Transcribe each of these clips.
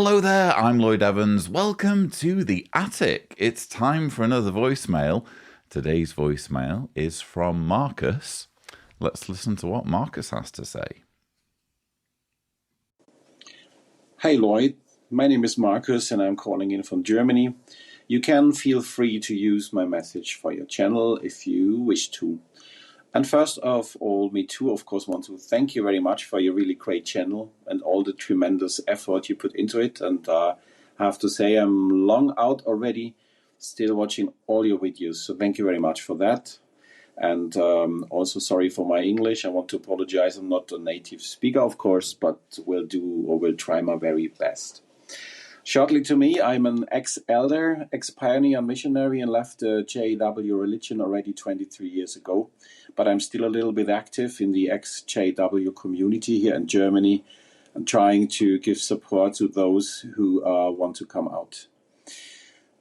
Hello there, I'm Lloyd Evans. Welcome to the Attic. It's time for another voicemail. Today's voicemail is from Marcus. Let's listen to what Marcus has to say. Hi Lloyd, my name is Marcus and I'm calling in from Germany. You can feel free to use my message for your channel if you wish to. And first of all, me too, of course, want to thank you very much for your really great channel and all the tremendous effort you put into it. And I have to say I'm long out already, still watching all your videos. So thank you very much for that. And also sorry for my English. I want to apologize. I'm not a native speaker, of course, but will try my very best. Shortly to me, I'm an ex-elder, ex-pioneer missionary and left the JW religion already 23 years ago. But I'm still a little bit active in the ex-JW community here in Germany and trying to give support to those who want to come out.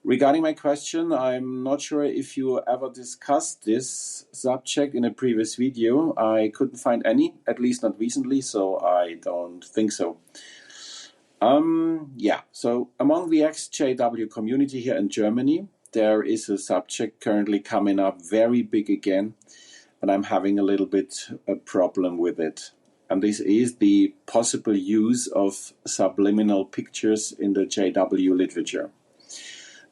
Regarding my question, I'm not sure if you ever discussed this subject in a previous video. I couldn't find any, at least not recently, so I don't think so. So among the ex-JW community here in Germany, there is a subject currently coming up very big again, and I'm having a little bit a problem with it. And this is the possible use of subliminal pictures in the JW literature.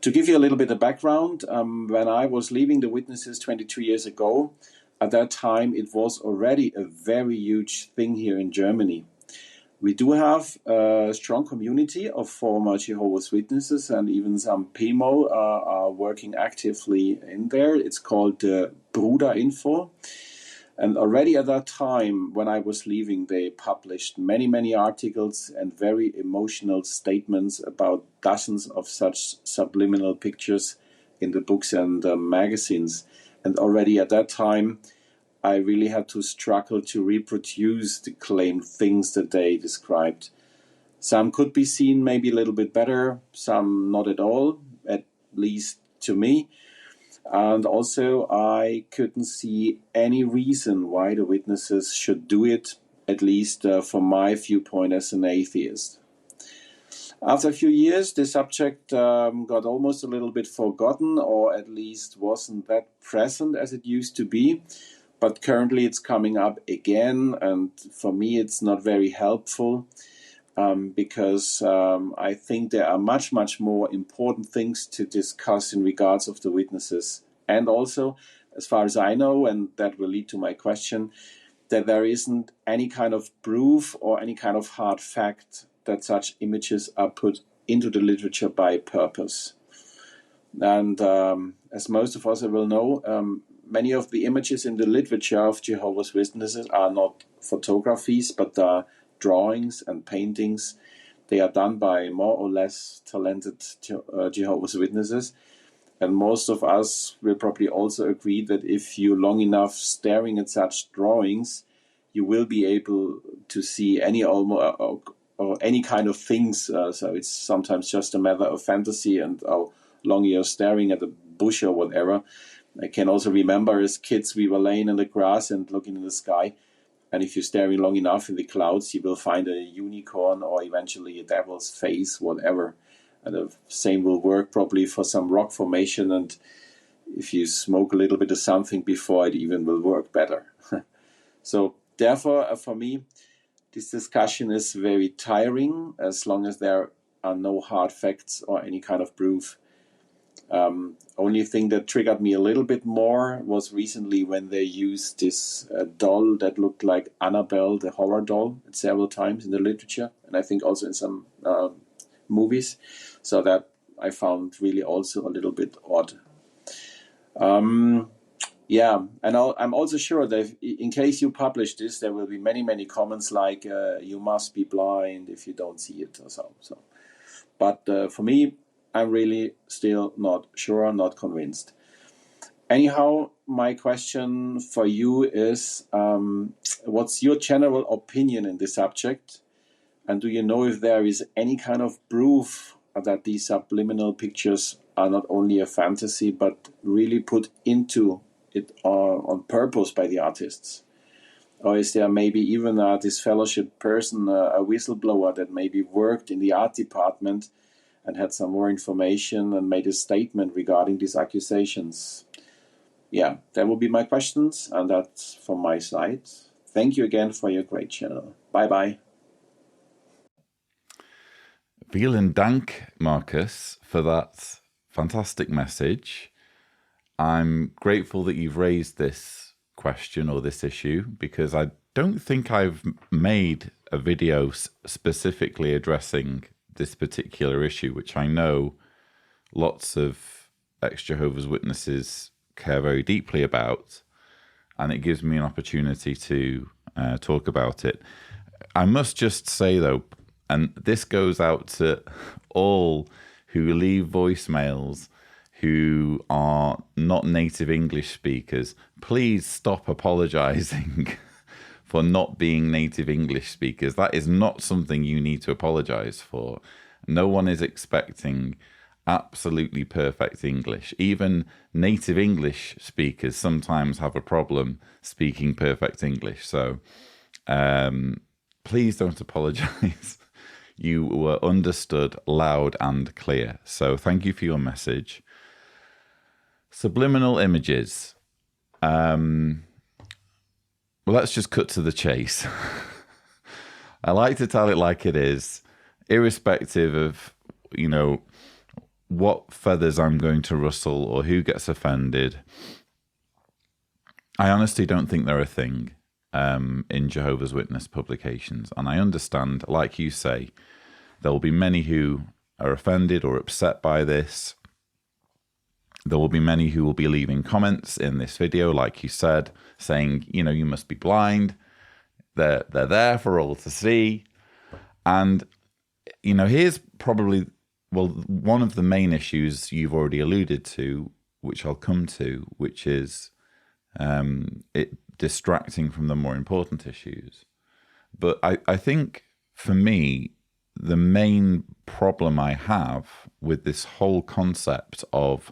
To give you a little bit of background, when I was leaving the Witnesses 22 years ago, at that time it was already a very huge thing here in Germany. We do have a strong community of former Jehovah's Witnesses, and even some PMO are working actively in there. It's called Bruder Info. And already at that time, when I was leaving, they published many articles and very emotional statements about dozens of such subliminal pictures in the books and magazines. And already at that time, I really had to struggle to reproduce the claimed things that they described. Some could be seen maybe a little bit better, some not at all, at least to me. And also I couldn't see any reason why the Witnesses should do it, at least from my viewpoint as an atheist. After a few years, the subject got almost a little bit forgotten, or at least wasn't that present as it used to be. But currently it's coming up again, and for me it's not very helpful because I think there are much more important things to discuss in regards of the Witnesses. And also, as far as I know, and that will lead to my question, that there isn't any kind of proof or any kind of hard fact that such images are put into the literature by purpose. And as most of us will know, many of the images in the literature of Jehovah's Witnesses are not photographies, but are drawings and paintings. They are done by more or less talented Jehovah's Witnesses. And most of us will probably also agree that if you long enough staring at such drawings, you will be able to see any or any kind of things. So it's sometimes just a matter of fantasy and how long you're staring at a bush or whatever. I can also remember as kids we were laying in the grass and looking in the sky, and if you're staring long enough in the clouds you will find a unicorn or eventually a devil's face, whatever. And the same will work probably for some rock formation, and if you smoke a little bit of something before, it even will work better. So therefore for me this discussion is very tiring as long as there are no hard facts or any kind of proof. Only thing that triggered me a little bit more was recently when they used this doll that looked like Annabelle, the horror doll, several times in the literature, and I think also in some movies. So that I found really also a little bit odd. And I'm also sure that in case you publish this, there will be many comments like you must be blind if you don't see it or so. But for me, I'm really still not sure, not convinced. Anyhow, my question for you is, what's your general opinion in this subject? And do you know if there is any kind of proof that these subliminal pictures are not only a fantasy, but really put into it on purpose by the artists? Or is there maybe even a disfellowship person, a whistleblower that maybe worked in the art department and had some more information and made a statement regarding these accusations? Yeah, that will be my questions, and that's from my side. Thank you again for your great channel. Bye-bye. Vielen Dank, Marcus, for that fantastic message. I'm grateful that you've raised this question or this issue, because I don't think I've made a video specifically addressing this particular issue, which I know lots of ex-Jehovah's Witnesses care very deeply about, and it gives me an opportunity to talk about it. I must just say, though, and this goes out to all who leave voicemails who are not native English speakers, please stop apologizing for not being native English speakers. That is not something you need to apologize for. No one is expecting absolutely perfect English. Even native English speakers sometimes have a problem speaking perfect English. So please don't apologize. You were understood loud and clear. So thank you for your message. Subliminal images. Well, let's just cut to the chase. I like to tell it like it is, irrespective of, you know, what feathers I'm going to rustle or who gets offended. I honestly don't think they're a thing in Jehovah's Witness publications. And I understand, like you say, there will be many who are offended or upset by this. There will be many who will be leaving comments in this video, like you said, saying, you know, you must be blind. They're there for all to see. And, you know, here's probably, well, one of the main issues you've already alluded to, which I'll come to, which is it distracting from the more important issues. But I think for me, the main problem I have with this whole concept of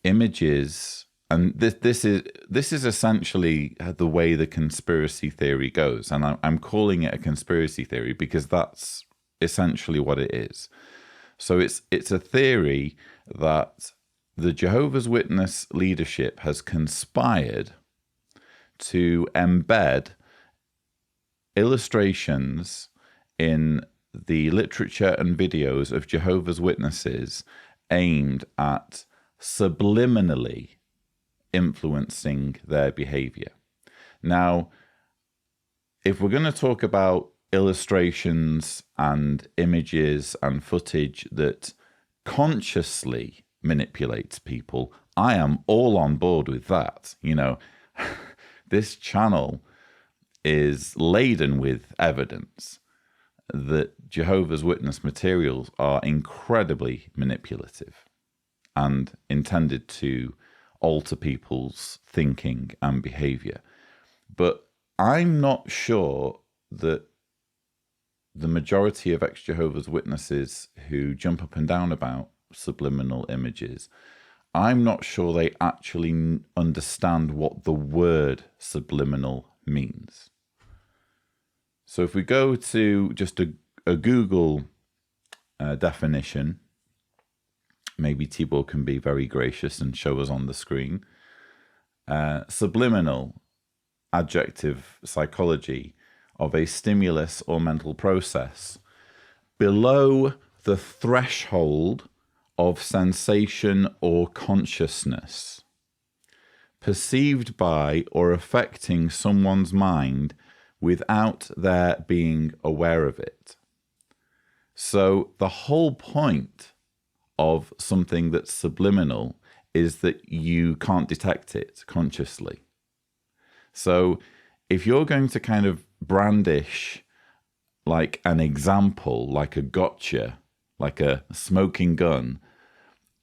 images, and this is essentially the way the conspiracy theory goes, and I'm calling it a conspiracy theory because that's essentially what it is. So it's a theory that the Jehovah's Witness leadership has conspired to embed illustrations in the literature and videos of Jehovah's Witnesses aimed at subliminally influencing their behavior. Now, if we're going to talk about illustrations and images and footage that consciously manipulates people, I am all on board with that. You know, this channel is laden with evidence that Jehovah's Witness materials are incredibly manipulative and intended to alter people's thinking and behavior. But I'm not sure that the majority of ex-Jehovah's Witnesses who jump up and down about subliminal images, I'm not sure they actually understand what the word subliminal means. So if we go to just a Google definition, maybe Tibor can be very gracious and show us on the screen. Subliminal, adjective psychology of a stimulus or mental process below the threshold of sensation or consciousness, perceived by or affecting someone's mind without their being aware of it. So the whole point of something that's subliminal is that you can't detect it consciously. So if you're going to kind of brandish like an example, like a gotcha, like a smoking gun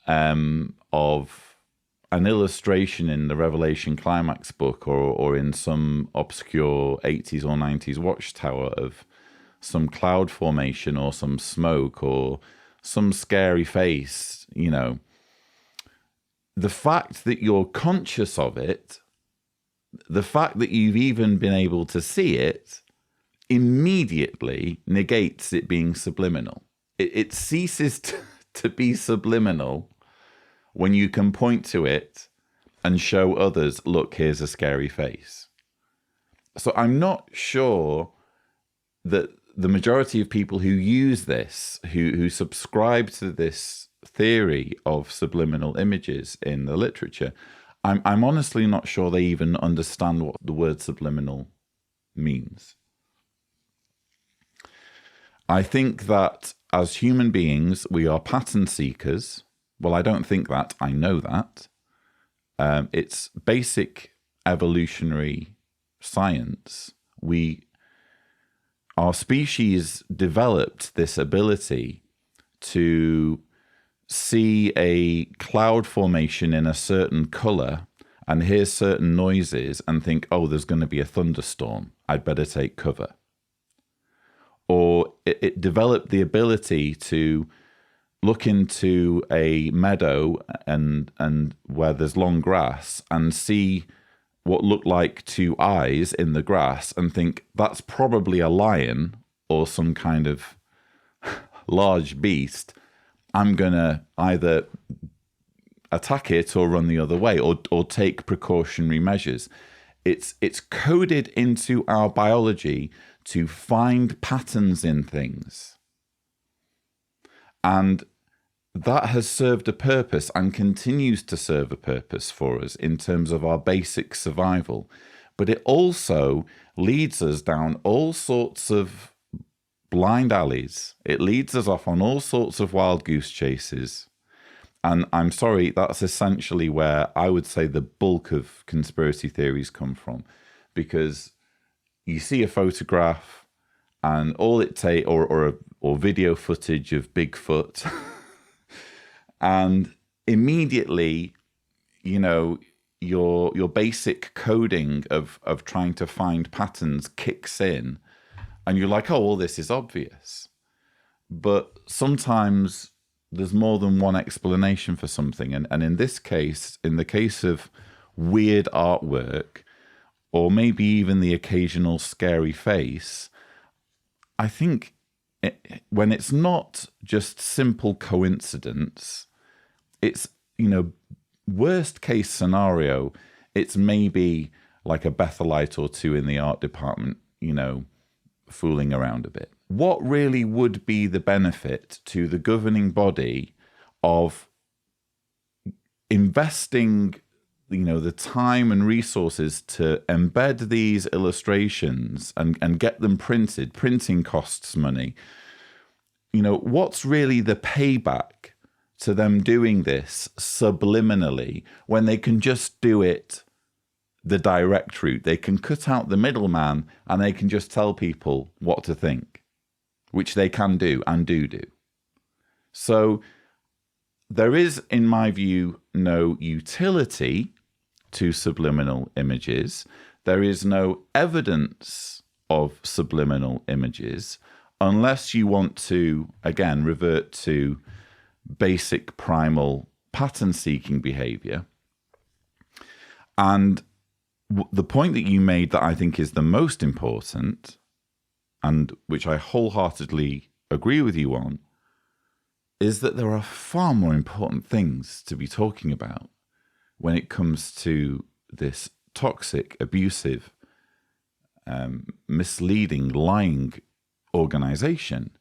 of an illustration in the Revelation Climax book or in some obscure 80s or 90s watchtower of some cloud formation or some smoke or some scary face, you know, the fact that you're conscious of it the fact that you've even been able to see it immediately negates it being subliminal. It ceases to be subliminal when you can point to it and show others, look, here's a scary face. So I'm not sure that the majority of people who use this, who subscribe to this theory of subliminal images in the literature, I'm honestly not sure they even understand what the word subliminal means. I think that as human beings, we are pattern seekers. Well, I don't think that. I know that. It's basic evolutionary science. Our species developed this ability to see a cloud formation in a certain color and hear certain noises and think, oh, there's going to be a thunderstorm. I'd better take cover. Or it developed the ability to look into a meadow and where there's long grass and see what looked like two eyes in the grass and think that's probably a lion or some kind of large beast. I'm going to either attack it or run the other way or take precautionary measures. It's coded into our biology to find patterns in things. And that has served a purpose and continues to serve a purpose for us in terms of our basic survival. But it also leads us down all sorts of blind alleys. It leads us off on all sorts of wild goose chases. And I'm sorry, that's essentially where I would say the bulk of conspiracy theories come from. Because you see a photograph and all it takes, or video footage of Bigfoot, and immediately, you know, your basic coding of trying to find patterns kicks in, and you're like, oh, well, this is obvious. But sometimes there's more than one explanation for something. And in this case, in the case of weird artwork, or maybe even the occasional scary face, I think when it's not just simple coincidence, it's, you know, worst case scenario, it's maybe like a Bethelite or two in the art department, you know, fooling around a bit. What really would be the benefit to the governing body of investing, you know, the time and resources to embed these illustrations and get them printed? Printing costs money. You know, what's really the payback to them doing this subliminally when they can just do it the direct route? They can cut out the middleman and they can just tell people what to think, which they can do and do. So there is, in my view, no utility to subliminal images. There is no evidence of subliminal images unless you want to, again, revert to basic primal pattern-seeking behavior. And the point that you made that I think is the most important, and which I wholeheartedly agree with you on, is that there are far more important things to be talking about when it comes to this toxic, abusive, misleading, lying organization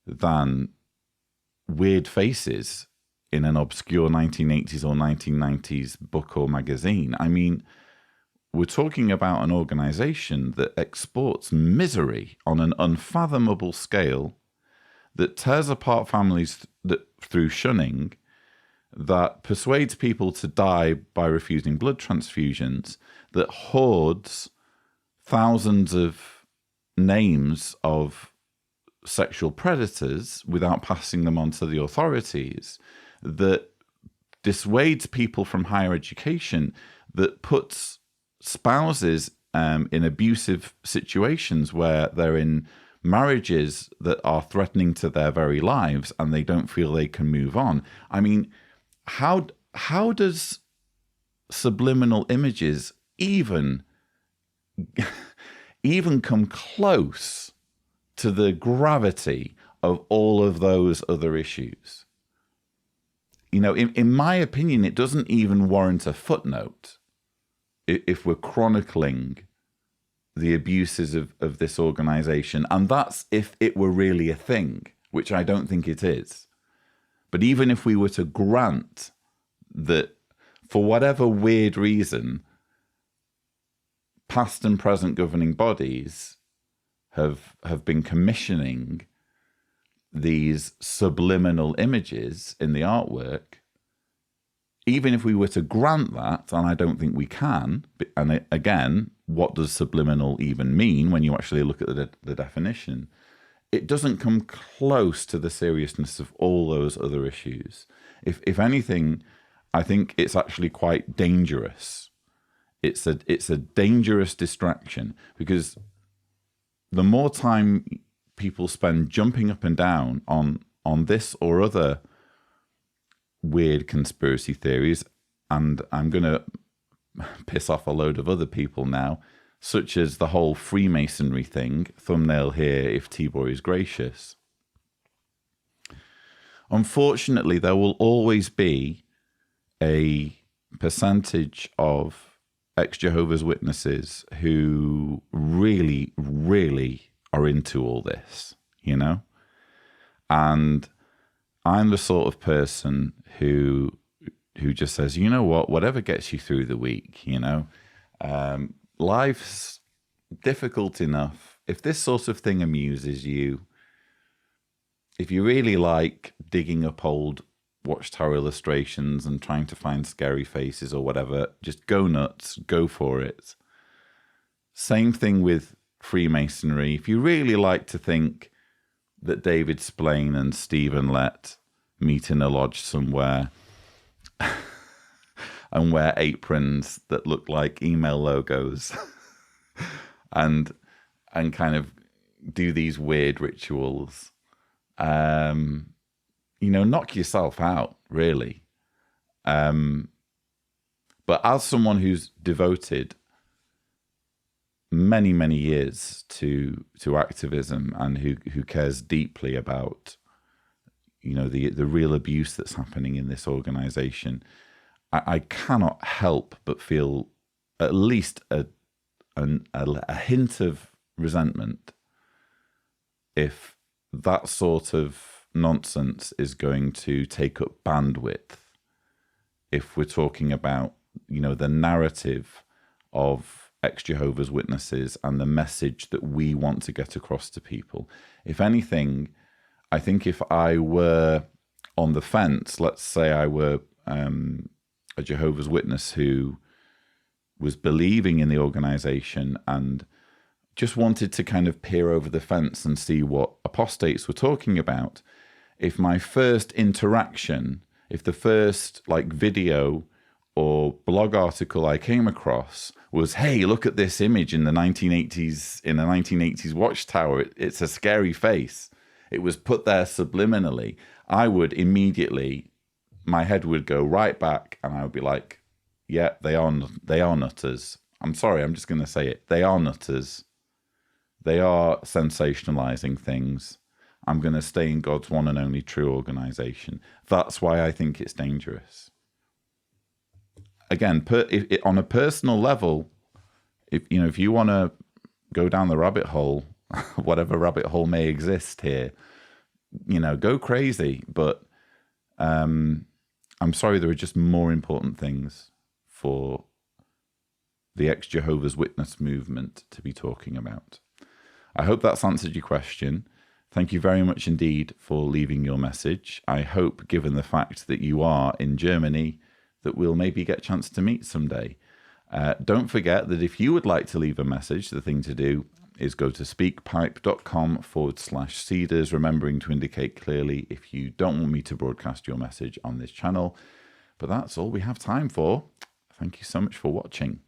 than weird faces in an obscure 1980s or 1990s book or magazine. I mean, we're talking about an organization that exports misery on an unfathomable scale, that tears apart families through shunning, that persuades people to die by refusing blood transfusions, that hoards thousands of names of sexual predators without passing them on to the authorities, that dissuades people from higher education, that puts spouses in abusive situations where they're in marriages that are threatening to their very lives and they don't feel they can move on. I mean, how does subliminal images even come close to the gravity of all of those other issues. You know, in my opinion, it doesn't even warrant a footnote if we're chronicling the abuses of this organization. And that's if it were really a thing, which I don't think it is. But even if we were to grant that, for whatever weird reason, past and present governing bodies have been commissioning these subliminal images in the artwork, even if we were to grant that, and I don't think we can, and again, what does subliminal even mean when you actually look at the definition? It doesn't come close to the seriousness of all those other issues. If anything, I think it's actually quite dangerous. It's a dangerous distraction, because the more time people spend jumping up and down on this or other weird conspiracy theories, and I'm going to piss off a load of other people now, such as the whole Freemasonry thing, thumbnail here if Tibor is gracious. Unfortunately, there will always be a percentage of ex-Jehovah's Witnesses who really, really are into all this, you know? And I'm the sort of person who just says, you know what, whatever gets you through the week, you know? Life's difficult enough. If this sort of thing amuses you, if you really like digging up old Watchtower illustrations and trying to find scary faces or whatever, just go nuts, go for it. Same thing with Freemasonry. If you really like to think that David Splain and Stephen Lett meet in a lodge somewhere and wear aprons that look like email logos and kind of do these weird rituals, you know, knock yourself out, really. But as someone who's devoted many, many years to activism and who cares deeply about, you know, the real abuse that's happening in this organization, I cannot help but feel at least a hint of resentment if that sort of nonsense is going to take up bandwidth, if we're talking about, you know, the narrative of ex-Jehovah's Witnesses and the message that we want to get across to people. If anything, I think if I were on the fence, let's say I were a Jehovah's Witness who was believing in the organization and just wanted to kind of peer over the fence and see what apostates were talking about, if my first interaction, if the first like video or blog article I came across was, hey, look at this image in the 1980s, in a 1980s Watchtower, it's a scary face, it was put there subliminally, I would immediately, my head would go right back and I would be like, yeah, they are nutters. I'm sorry, I'm just going to say it. They are nutters. They are sensationalizing things. I'm going to stay in God's one and only true organization. That's why I think it's dangerous. Again, on a personal level, if you want to go down the rabbit hole, whatever rabbit hole may exist here, you know, go crazy. But I'm sorry, there are just more important things for the ex-Jehovah's Witness movement to be talking about. I hope that's answered your question. Thank you very much indeed for leaving your message. I hope, given the fact that you are in Germany, that we'll maybe get a chance to meet someday. Don't forget that if you would like to leave a message, the thing to do is go to speakpipe.com/Cedars, remembering to indicate clearly if you don't want me to broadcast your message on this channel. But that's all we have time for. Thank you so much for watching.